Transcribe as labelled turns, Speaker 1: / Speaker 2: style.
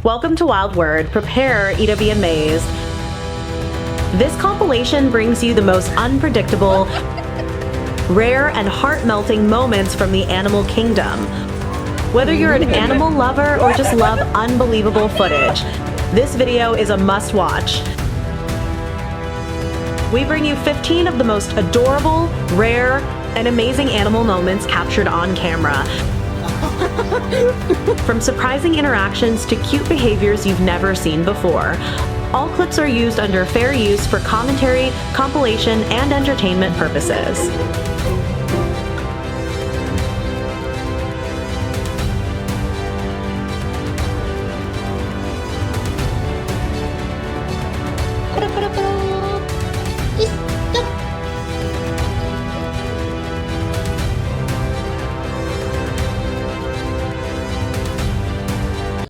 Speaker 1: Welcome to Wild Word. Prepare to be amazed. This compilation brings you the most unpredictable, rare, and heart-melting moments from the animal kingdom. Whether you're an animal lover or just love unbelievable footage, this video is a must-watch. We bring you 15 of the most adorable, rare, and amazing animal moments captured on camera. From surprising interactions to cute behaviors you've never seen before. All clips are used under fair use for commentary, compilation, and entertainment purposes.